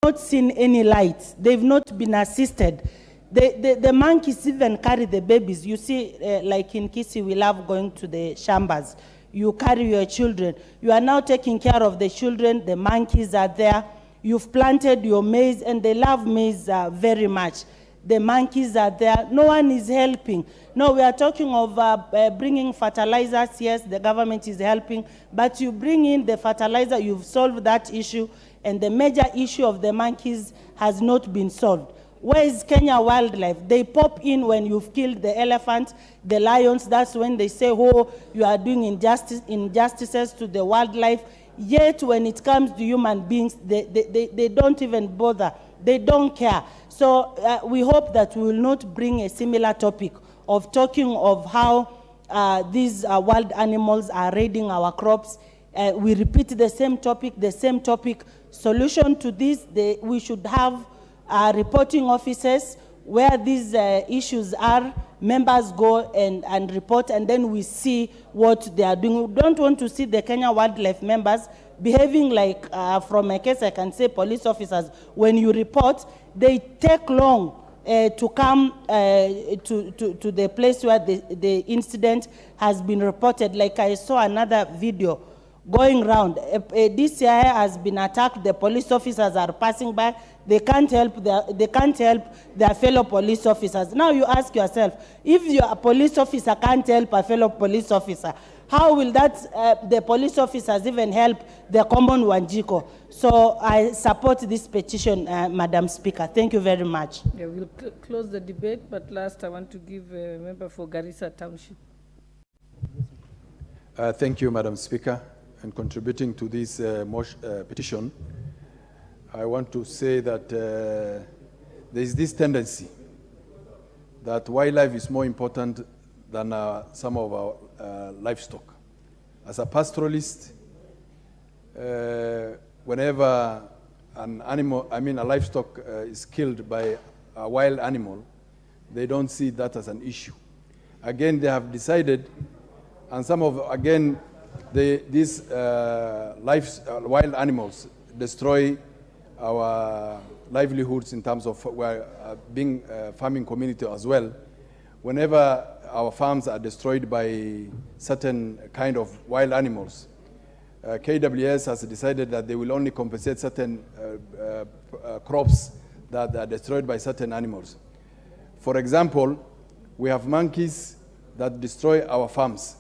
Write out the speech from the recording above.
not seen any lights. They've not been assisted. The monkeys even carry the babies. You see, like in Kisii, we love going to the shambas. You carry your children. You are now taking care of the children. The monkeys are there. You've planted your maize, and they love maize very much. The monkeys are there. No one is helping. No, we are talking of bringing fertilizers. Yes, the government is helping. But you bring in the fertilizer, you've solved that issue, and the major issue of the monkeys has not been solved. Where is Kenya Wildlife? They pop in when you've killed the elephant, the lions. That's when they say, oh, you are doing injustices to the wildlife. Yet when it comes to human beings, they don't even bother. They don't care. So we hope that we will not bring a similar topic of talking of how these wild animals are raiding our crops. We repeat the same topic. Solution to this, we should have reporting offices where these issues are. Members go and report, and then we see what they are doing. We don't want to see the Kenya Wildlife members behaving like, from a case I can say, police officers. When you report, they take long to come to the place where the incident has been reported. Like I saw another video going around. DCI has been attacked. The police officers are passing by. They can't help their fellow police officers. Now you ask yourself, if your police officer can't help a fellow police officer, how will the police officers even help the common Wanjiko? So I support this petition, Madam Speaker. Thank you very much. Yeah, we'll close the debate, but last I want to give a member for Garissa Township. Thank you, Madam Speaker. And contributing to this petition, I want to say that there is this tendency that wildlife is more important than some of our livestock. As a pastoralist, whenever an animal, a livestock is killed by a wild animal, they don't see that as an issue. Again, they have decided, and some of, again, these wild animals destroy our livelihoods in terms of being a farming community as well. Whenever our farms are destroyed by certain kind of wild animals, KWS has decided that they will only compensate certain crops that are destroyed by certain animals. For example, we have monkeys that destroy our farms.